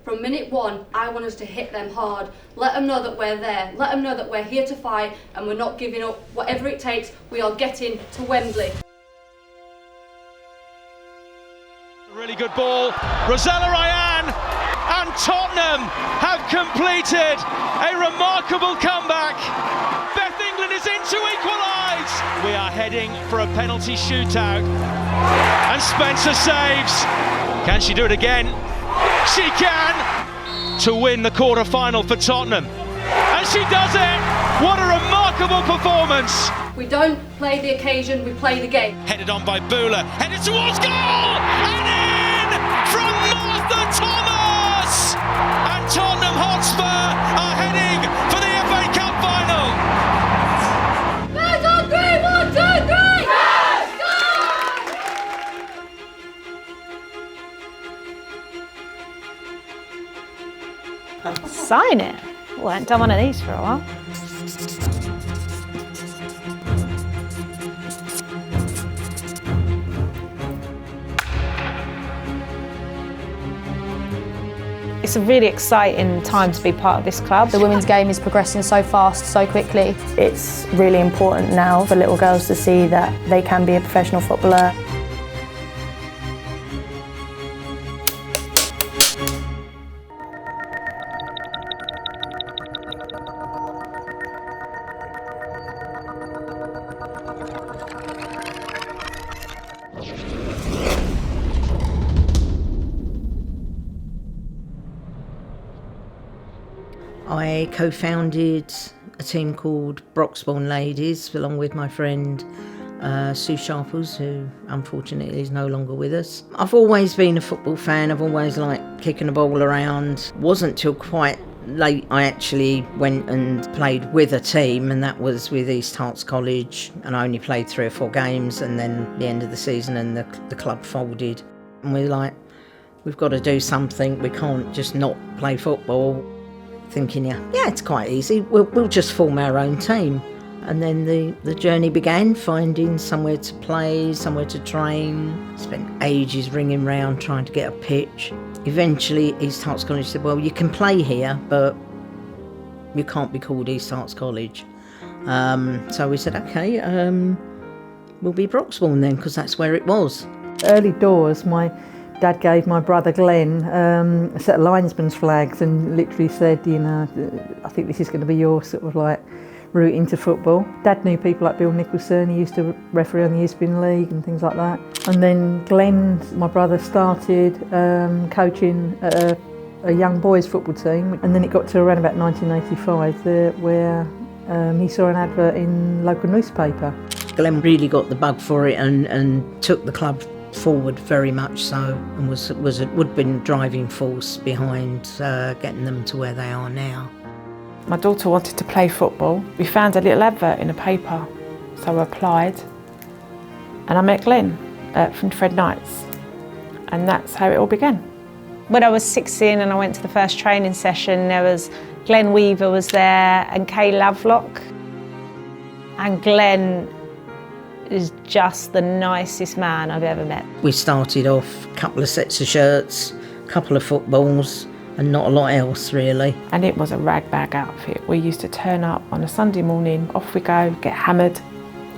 From minute one, I want us to hit them hard. Let them know that we're there. Let them know that we're here to fight and we're not giving up. Whatever it takes, we are getting to Wembley. Really good ball. Rosella Ryan and Tottenham have completed a remarkable comeback. Beth England is in to equalise. We are heading for a penalty shootout. And Spencer saves. Can she do it again? She can! To win the quarter-final for Tottenham. And she does it! What a remarkable performance! We don't play the occasion, we play the game. Headed on by Bula, headed towards goal! And in from Martha Thomas! And Tottenham Hotspur are heading for the FA Cup final! Let's go, 3, 1, 2, 3! Sign it. Well, I haven't done one of these for a while. It's a really exciting time to be part of this club. The women's game is progressing so fast, so quickly. It's really important now for little girls to see that they can be a professional footballer. I co-founded a team called Broxbourne Ladies along with my friend Sue Sharples, who unfortunately is no longer with us. I've always been a football fan. I've always liked kicking the ball around. Wasn't till quite late I actually went and played with a team, and that was with East Herts College, and I only played 3 or 4 games, and then the end of the season and the club folded. And we're like, we've got to do something. We can't just not play football. Thinking, yeah, it's quite easy. We'll just form our own team. And then the journey began, finding somewhere to play, somewhere to train. Spent ages ringing round trying to get a pitch. Eventually, East Herts College said, well, you can play here, but you can't be called East Herts College. So we said, okay, we'll be Broxbourne then, because that's where it was. Early doors, my Dad gave my brother Glenn a set of linesman's flags and literally said, you know, I think this is going to be your sort of like route into football. Dad knew people like Bill Nicholson. He used to referee on the Eastbourne League and things like that. And then Glenn, my brother, started coaching at a young boys football team. And then it got to around about 1985 where he saw an advert in local newspaper. Glenn really got the bug for it and took the club forward very much so, and would been driving force behind getting them to where they are now. My daughter wanted to play football. We found a little advert in a paper, so I applied, and I met Glenn from Fred Knight's, and that's how it all began. When I was 16 and I went to the first training session, there was Glenn Weaver was there and Kay Lovelock, and Glenn is just the nicest man I've ever met. We started off a couple of sets of shirts, a couple of footballs, and not a lot else really. And it was a ragbag outfit. We used to turn up on a Sunday morning, off we go, get hammered,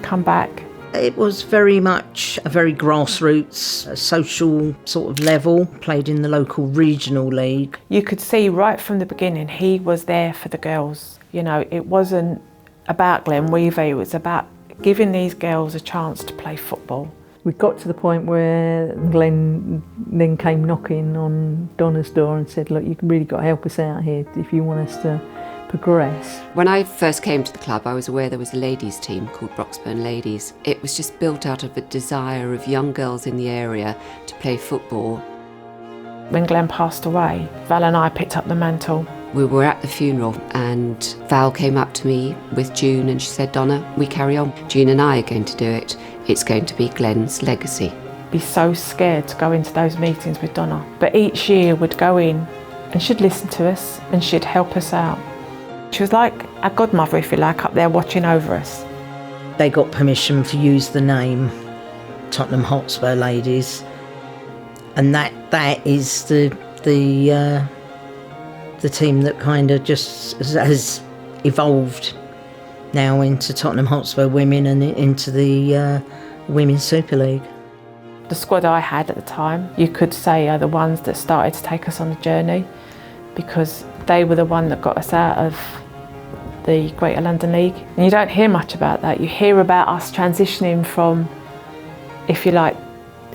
come back. It was very much a very grassroots, a social sort of level, played in the local regional league. You could see right from the beginning he was there for the girls. You know, it wasn't about Glenn Weaver, it was about giving these girls a chance to play football. We got to the point where Glenn then came knocking on Donna's door and said, look, you've really got to help us out here if you want us to progress. When I first came to the club, I was aware there was a ladies' team called Broxbourne Ladies. It was just built out of a desire of young girls in the area to play football. When Glenn passed away, Val and I picked up the mantle. We were at the funeral and Val came up to me with June and she said, Donna, we carry on. June and I are going to do it. It's going to be Glenn's legacy. Be so scared to go into those meetings with Donna. But each year would go in and she'd listen to us and she'd help us out. She was like a godmother, if you like, up there watching over us. They got permission to use the name Tottenham Hotspur Ladies, and that is the the team that kind of just has evolved now into Tottenham Hotspur Women and into the Women's Super League. The squad I had at the time, you could say, are the ones that started to take us on the journey, because they were the one that got us out of the Greater London League. And you don't hear much about that. You hear about us transitioning from, if you like,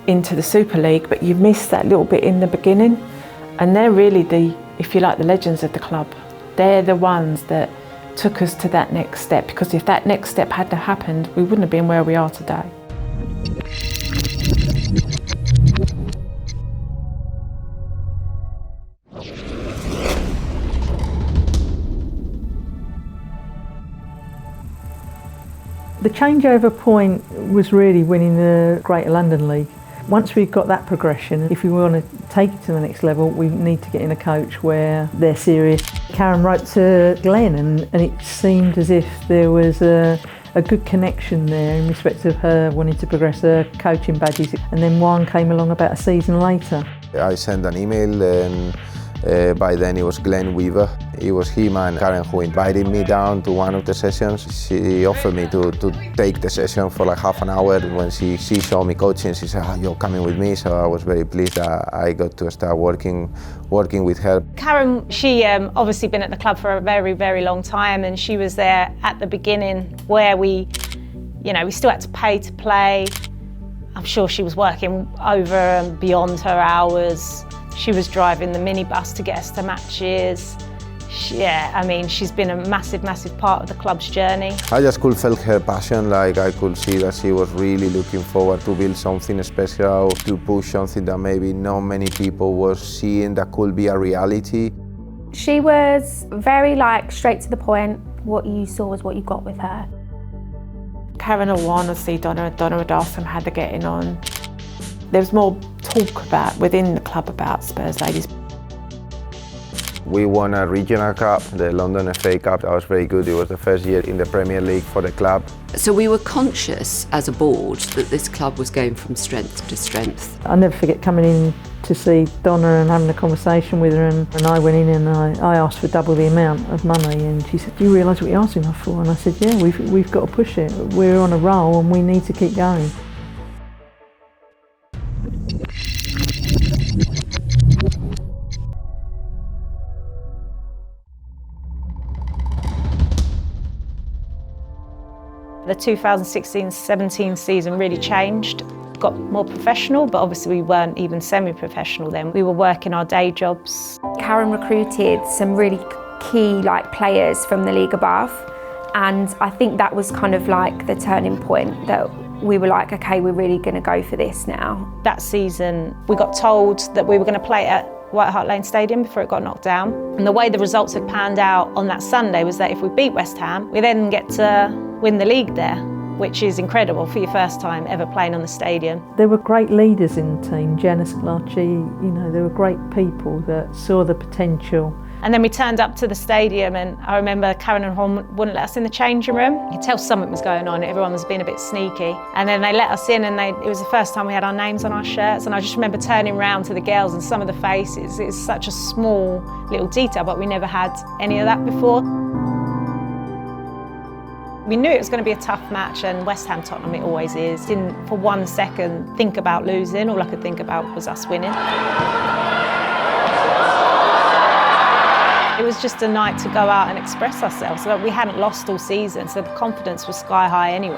into the Super League, but you miss that little bit in the beginning. And they're really the, if you like, the legends of the club. They're the ones that took us to that next step, because if that next step hadn't happened, we wouldn't have been where we are today. The changeover point was really winning the Greater London League. Once we've got that progression, if we want to take it to the next level, we need to get in a coach where they're serious. Karen wrote to Glenn and it seemed as if there was a good connection there in respect of her wanting to progress her coaching badges. And then Juan came along about a season later. I sent an email and by then it was Glenn Weaver. It was him and Karen who invited me down to one of the sessions. She offered me to take the session for like half an hour. When she saw me coaching, she said, "Oh, you're coming with me." So I was very pleased that I got to start working with her. Karen, she obviously been at the club for a very, very long time, and she was there at the beginning where we still had to pay to play. I'm sure she was working over and beyond her hours. She was driving the minibus to get us to matches. She's been a massive, massive part of the club's journey. I just could feel her passion, like I could see that she was really looking forward to build something special, to push something that maybe not many people were seeing that could be a reality. She was very straight to the point. What you saw was what you got with her. Karen or Juan would see Donna, and Donna would ask them how they're getting on. There was more talk about within the club about Spurs ladies. We won a regional cup, the London FA Cup. That was very good. It was the first year in the Premier League for the club. So we were conscious as a board that this club was going from strength to strength. I'll never forget coming in to see Donna and having a conversation with her, and I went in and I asked for double the amount of money, and she said, "Do you realise what you're asking us for?" And I said, "Yeah, we've got to push it. We're on a roll and we need to keep going." The 2016-17 season really changed. Got more professional, but obviously we weren't even semi-professional then. We were working our day jobs. Karen recruited some really key players from the league above, and I think that was kind of the turning point that we were okay, we're really going to go for this now. That season we got told that we were going to play at White Hart Lane Stadium before it got knocked down. And the way the results had panned out on that Sunday was that if we beat West Ham, we then get to win the league there, which is incredible for your first time ever playing on the stadium. There were great leaders in the team, Janice Clarchie, there were great people that saw the potential. And then we turned up to the stadium, and I remember Karen and Ron wouldn't let us in the changing room. You could tell something was going on, everyone was being a bit sneaky. And then they let us in, and it was the first time we had our names on our shirts, and I just remember turning around to the girls and some of the faces. It's such a small little detail, but we never had any of that before. We knew it was going to be a tough match, and West Ham Tottenham, it always is. Didn't for 1 second think about losing. All I could think about was us winning. It was just a night to go out and express ourselves. We hadn't lost all season, so the confidence was sky high anyway.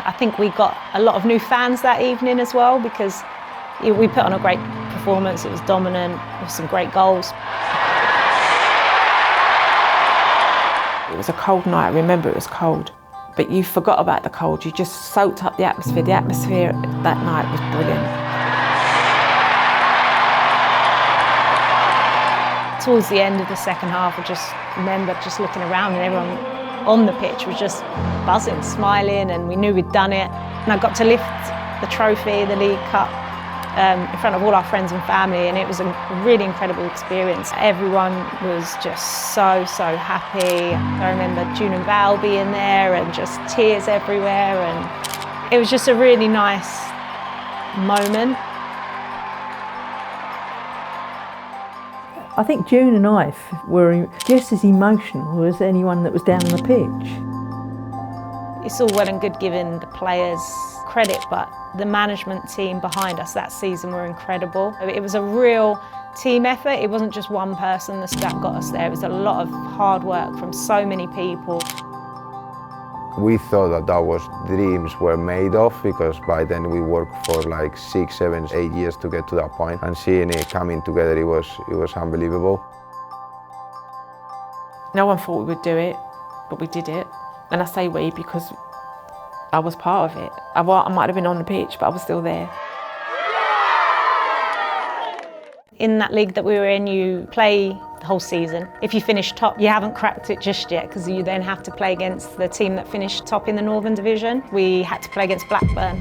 I think we got a lot of new fans that evening as well, because we put on a great performance. It was dominant, with some great goals. It was a cold night. I remember it was cold, but you forgot about the cold. You just soaked up the atmosphere. The atmosphere that night was brilliant. Towards the end of the second half, I just remember just looking around, and everyone on the pitch was just buzzing, smiling, and we knew we'd done it. And I got to lift the trophy, the League Cup, in front of all our friends and family, and it was a really incredible experience. Everyone was just so happy. I remember June and Val being there, and just tears everywhere, and it was just a really nice moment. I think June and I were just as emotional as anyone that was down on the pitch. It's all well and good giving the players credit, but the management team behind us that season were incredible. It was a real team effort. It wasn't just one person that got us there. It was a lot of hard work from so many people. We thought that was dreams were made of, because by then we worked for like 6, 7, 8 years to get to that point, and seeing it coming together, it was unbelievable. No one thought we would do it, but we did it. And I say we because I was part of it. I might have been on the pitch, but I was still there. In that league that we were in, you play the whole season. If you finish top, you haven't cracked it just yet, because you then have to play against the team that finished top in the Northern Division. We had to play against Blackburn.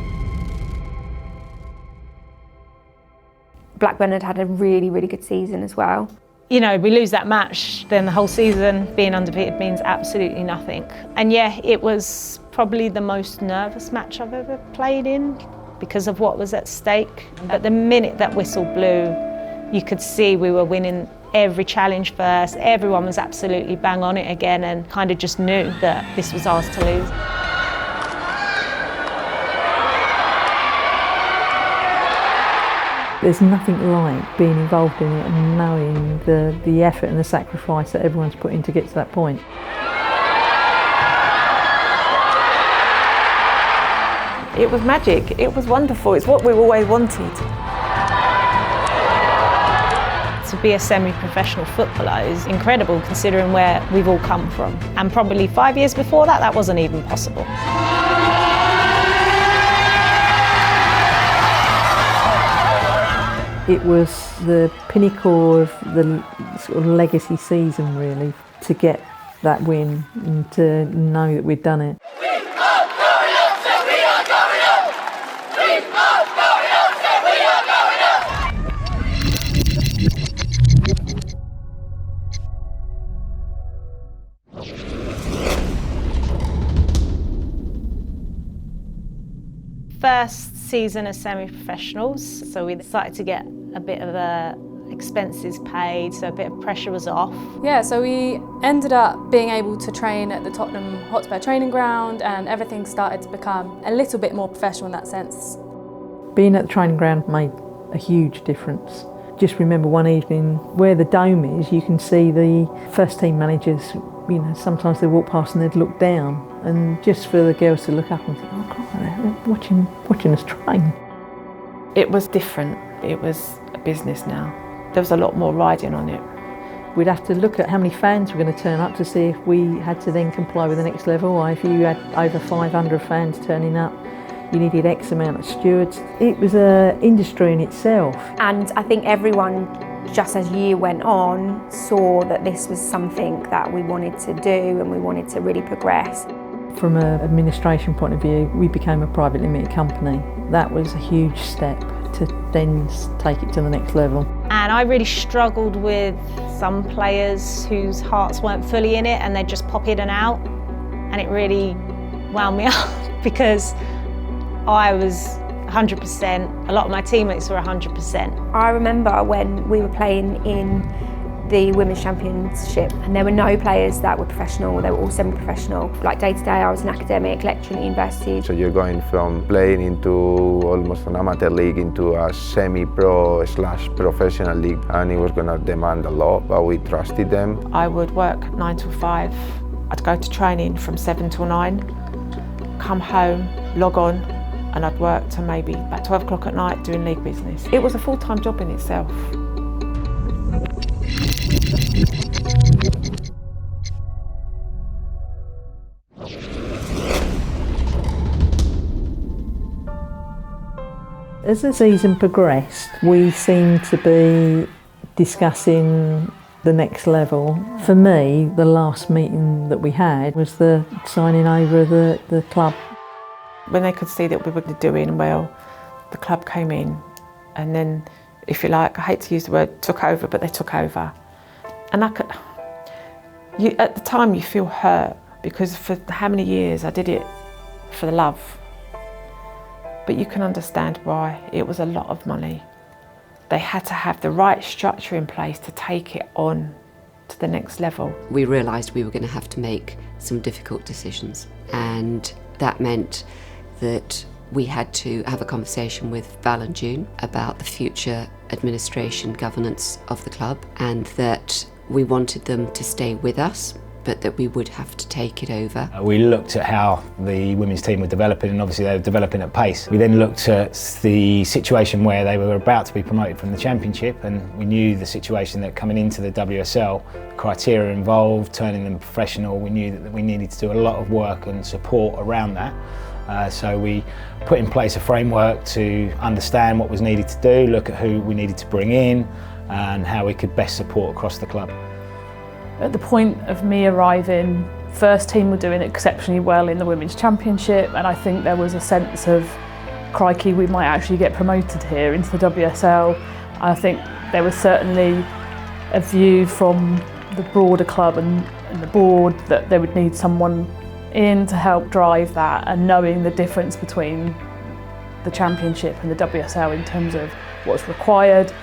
Blackburn had a really, really good season as well. You know, we lose that match, then the whole season being undefeated means absolutely nothing. And yeah, it was probably the most nervous match I've ever played in because of what was at stake. At the minute that whistle blew, you could see we were winning every challenge first. Everyone was absolutely bang on it again and kind of just knew that this was ours to lose. There's nothing like being involved in it and knowing the effort and the sacrifice that everyone's put in to get to that point. It was magic, it was wonderful, it's what we always wanted. To be a semi-professional footballer is incredible considering where we've all come from. And probably 5 years before that, that wasn't even possible. It was the pinnacle of the sort of legacy season, really, to get that win and to know that we'd done it. First season as semi-professionals, so we started to get a bit of expenses paid, so a bit of pressure was off. Yeah, so we ended up being able to train at the Tottenham Hotspur training ground, and everything started to become a little bit more professional in that sense. Being at the training ground made a huge difference. Just remember one evening where the dome is, you can see the first team managers, you know, sometimes they walk past and they'd look down, and just for the girls to look up and think, oh God, they're watching us train. It was different, it was a business now. There was a lot more riding on it. We'd have to look at how many fans were going to turn up to see if we had to then comply with the next level, or if you had over 500 fans turning up, you needed X amount of stewards. It was an industry in itself. And I think everyone, just as year went on, saw that this was something that we wanted to do and we wanted to really progress. From an administration point of view, we became a private limited company. That was a huge step to then take it to the next level. And I really struggled with some players whose hearts weren't fully in it and they'd just pop in and out. And it really wound me up because I was 100%, a lot of my teammates were 100%. I remember when we were playing in the Women's Championship and there were no players that were professional, they were all semi-professional. Like day to day I was an academic, lecturing at university. So you're going from playing into almost an amateur league into a semi-pro / professional league, and it was going to demand a lot, but we trusted them. I would work 9 till 5, I'd go to training from 7 till 9, come home, log on, and I'd work to maybe about 12 o'clock at night doing league business. It was a full-time job in itself. As the season progressed, we seemed to be discussing the next level. For me, the last meeting that we had was the signing over of the club. When they could see that we were doing well, the club came in and then, if you like, I hate to use the word took over, but they took over. And at the time you feel hurt because for how many years I did it for the love. But you can understand why. It was a lot of money. They had to have the right structure in place to take it on to the next level. We realised we were going to have to make some difficult decisions, and that meant that we had to have a conversation with Val and June about the future administration governance of the club, and that we wanted them to stay with us, but that we would have to take it over. We looked at how the women's team were developing, and obviously they were developing at pace. We then looked at the situation where they were about to be promoted from the Championship, and we knew the situation that coming into the WSL, criteria involved, turning them professional, we knew that we needed to do a lot of work and support around that. So we put in place a framework to understand what was needed to do, look at who we needed to bring in, and how we could best support across the club. At the point of me arriving, first team were doing exceptionally well in the Women's Championship, and I think there was a sense of, crikey, we might actually get promoted here into the WSL. I think there was certainly a view from the broader club and the board that they would need someone in to help drive that, and knowing the difference between the Championship and the WSL in terms of what's required,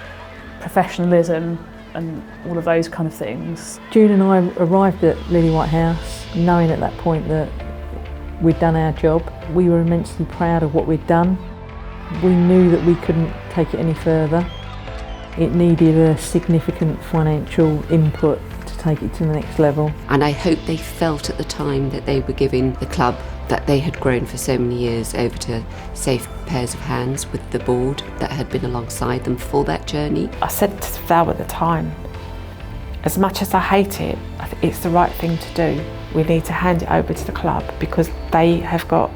professionalism, and all of those kind of things. June and I arrived at Lily White House knowing at that point that we'd done our job. We were immensely proud of what we'd done. We knew that we couldn't take it any further. It needed a significant financial input to take it to the next level. And I hope they felt at the time that they were giving the club that they had grown for so many years over to safe pairs of hands with the board that had been alongside them for that journey. I said to Val at the time, as much as I hate it, I think it's the right thing to do. We need to hand it over to the club because they have got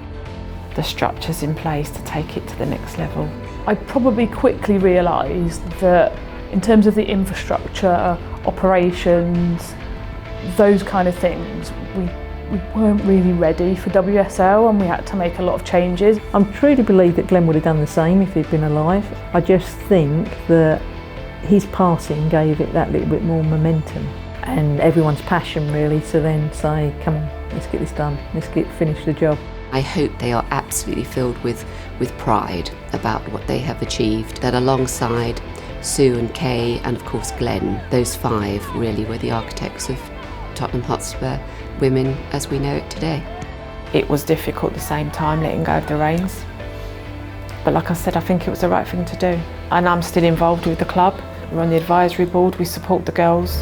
the structures in place to take it to the next level. I probably quickly realised that in terms of the infrastructure, operations, those kind of things, we weren't really ready for WSL, and we had to make a lot of changes. I'm true to believe that Glenn would have done the same if he'd been alive. I just think that his passing gave it that little bit more momentum, and everyone's passion really to then say, come on, let's get this done, let's finish the job. I hope they are absolutely filled with pride about what they have achieved, that alongside Sue and Kay and of course Glenn, those five really were the architects of Tottenham Hotspur Women as we know it today. It was difficult at the same time letting go of the reins, but like I said, I think it was the right thing to do. And I'm still involved with the club. We're on the advisory board, we support the girls.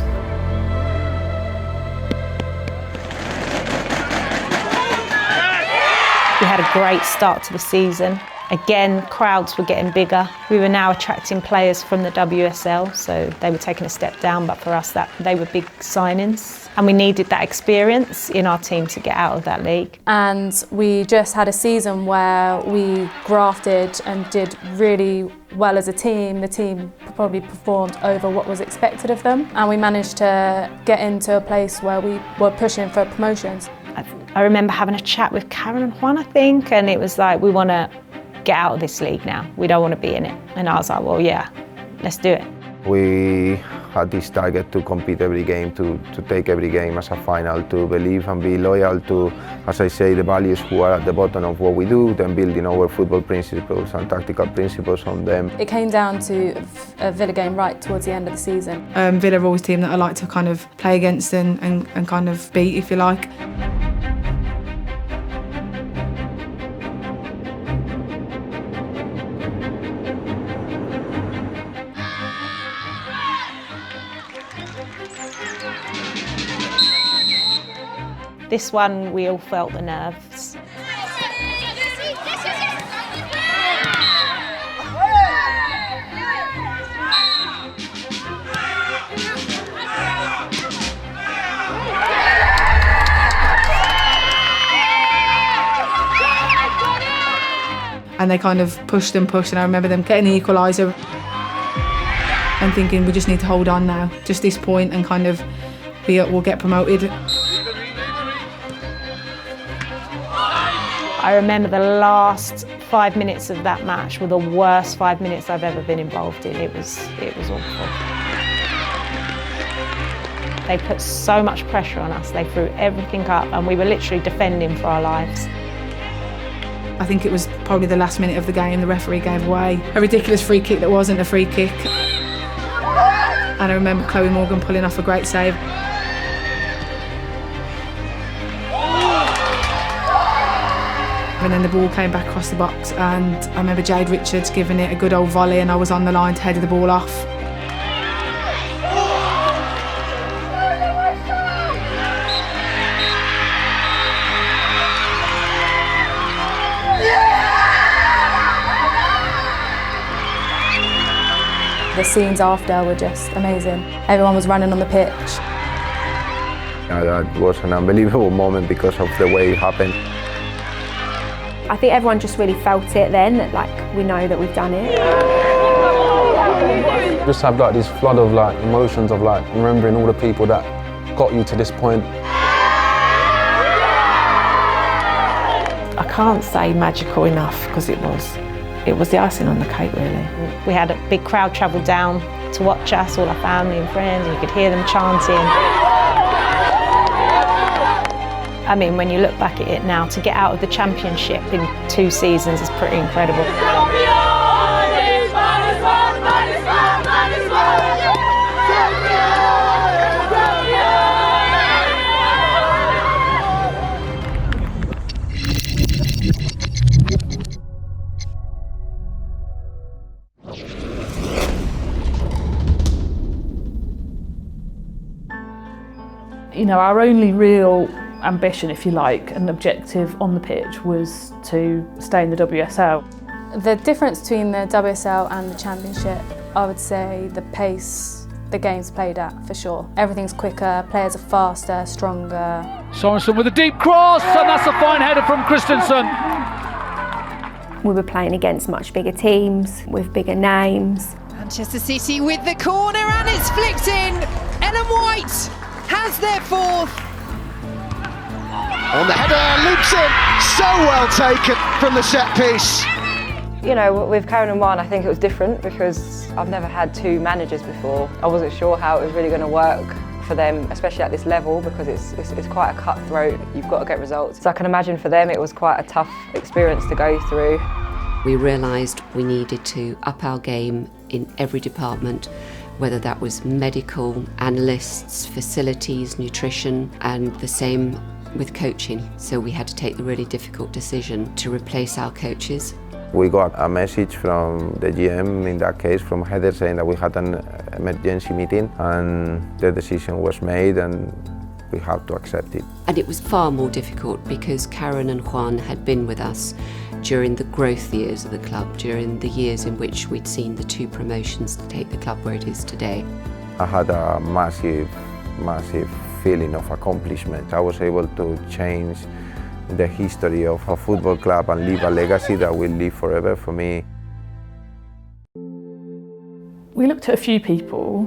We had a great start to the season. Again, crowds were getting bigger. We were now attracting players from the WSL, so they were taking a step down, but for us they were big signings. And we needed that experience in our team to get out of that league. And we just had a season where we grafted and did really well as a team. The team probably performed over what was expected of them, and we managed to get into a place where we were pushing for promotions. I remember having a chat with Karen and Juan, I think, and it was like, we want to get out of this league now. We don't want to be in it. And I was like, well, yeah, let's do it. We had this target to compete every game, to take every game as a final, to believe and be loyal to, as I say, the values who are at the bottom of what we do, then building our football principles and tactical principles on them. It came down to a Villa game right towards the end of the season. Villa are always a team that I like to kind of play against and kind of beat, if you like. This one, we all felt the nerves. And they kind of pushed and pushed, and I remember them getting the equaliser and thinking, we just need to hold on now, just this point, and kind of we'll get promoted. I remember the last 5 minutes of that match were the worst 5 minutes I've ever been involved in. It was awful. They put so much pressure on us. They threw everything up, and we were literally defending for our lives. I think it was probably the last minute of the game, the referee gave away a ridiculous free kick that wasn't a free kick. And I remember Chloe Morgan pulling off a great save. And then the ball came back across the box, and I remember Jade Richards giving it a good old volley, and I was on the line to head the ball off. The scenes after were just amazing. Everyone was running on the pitch. That was an unbelievable moment because of the way it happened. I think everyone just really felt it then, that like we know that we've done it. Just have like this flood of like emotions of like remembering all the people that got you to this point. I can't say magical enough because it was the icing on the cake, really. We had a big crowd travel down to watch us, all our family and friends, and you could hear them chanting. I mean, when you look back at it now, to get out of the championship in 2 seasons is pretty incredible. You know, our only real ambition, if you like, and objective on the pitch was to stay in the WSL. The difference between the WSL and the Championship, I would say the pace the game's played at, for sure. Everything's quicker, players are faster, stronger. Sorensen with a deep cross, and that's a fine header from Christensen. We were playing against much bigger teams with bigger names. Manchester City with the corner, and it's flicked in. Ellen White has their fourth. On the header, loops in, so well taken from the set piece. You know, with Karen and Juan, I think it was different because I've never had 2 managers before. I wasn't sure how it was really going to work for them, especially at this level, because it's quite a cutthroat. You've got to get results. So I can imagine for them it was quite a tough experience to go through. We realised we needed to up our game in every department, whether that was medical, analysts, facilities, nutrition, and the same with coaching. So we had to take the really difficult decision to replace our coaches. We got a message from the GM, in that case from Heather, saying that we had an emergency meeting, and the decision was made and we have to accept it. And it was far more difficult because Karen and Juan had been with us during the growth years of the club, during the years in which we'd seen the 2 promotions to take the club where it is today. I had a massive feeling of accomplishment. I was able to change the history of a football club and leave a legacy that will live forever for me. We looked at a few people.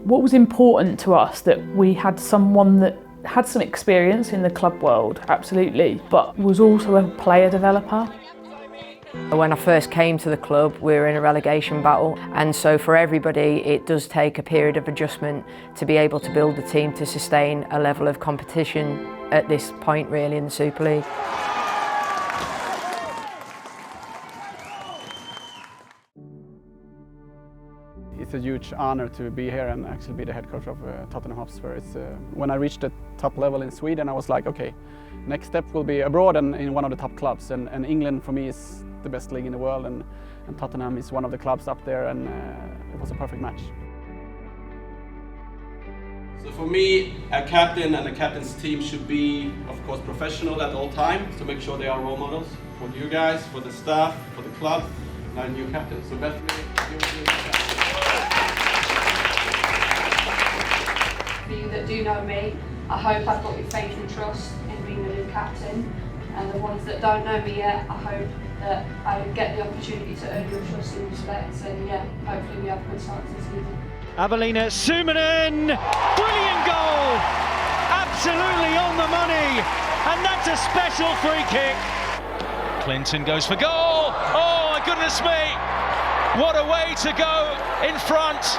What was important to us that we had someone that had some experience in the club world, absolutely, but was also a player developer. When I first came to the club, we were in a relegation battle, and so for everybody it does take a period of adjustment to be able to build the team to sustain a level of competition at this point really in the Super League. It's a huge honour to be here and actually be the head coach of Tottenham Hotspur. When I reached the top level in Sweden, I was like, okay, next step will be abroad and in one of the top clubs, and England for me is the best league in the world, and Tottenham is one of the clubs up there, and it was a perfect match. So for me, a captain and a captain's team should be, of course, professional at all times, to make sure they are role models for you guys, for the staff, for the club, and our new captain. So Bethany, you will do that. For you that do know me, I hope I've got your faith and trust in being the new captain, and the ones that don't know me yet, I hope that I get the opportunity to earn your trust and respect, and yeah, hopefully we have a good start to the season. Avelina Suominen, brilliant goal! Absolutely on the money, and that's a special free kick. Clinton goes for goal. Oh my goodness me! What a way to go in front.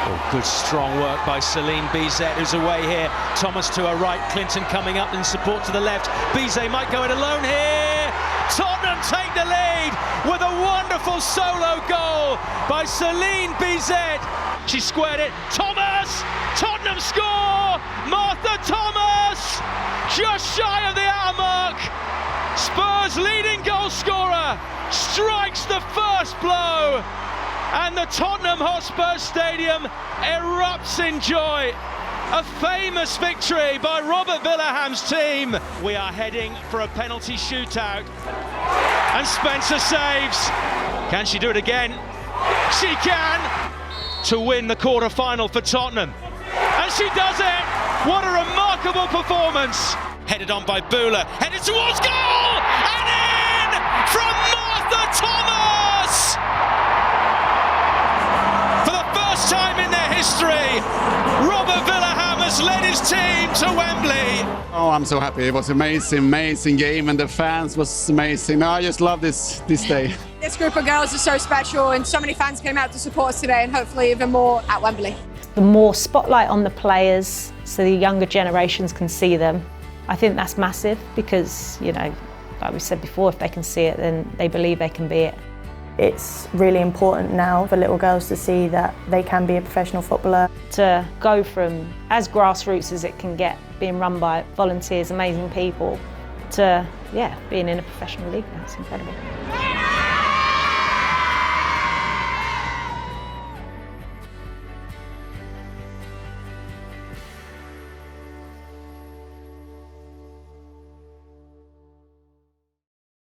Oh, good strong work by Celine Bizet, who's away here. Thomas to her right, Clinton coming up in support to the left. Bizet might go it alone here. Tottenham take the lead with a wonderful solo goal by Celine Bizet. She squared it. Thomas! Tottenham score! Martha Thomas! Just shy of the hour mark. Spurs' leading goal scorer strikes the first blow. And the Tottenham Hotspur Stadium erupts in joy. A famous victory by Robert Villaham's team. We are heading for a penalty shootout. And Spencer saves. Can she do it again? She can! To win the quarter-final for Tottenham. And she does it! What a remarkable performance! Headed on by Bula, headed towards goal! And in from Martha Thomas! For the first time in their history, Robert Villaham has led his team to Wembley. Oh, I'm so happy. It was amazing game, and the fans was amazing. I just love this day. This group of girls is so special, and so many fans came out to support us today, and hopefully even more at Wembley. The more spotlight on the players so the younger generations can see them, I think that's massive because, you know, like we said before, if they can see it, then they believe they can be it. It's really important now for little girls to see that they can be a professional footballer. To go from as grassroots as it can get, being run by volunteers, amazing people, to being in a professional league now, it's incredible.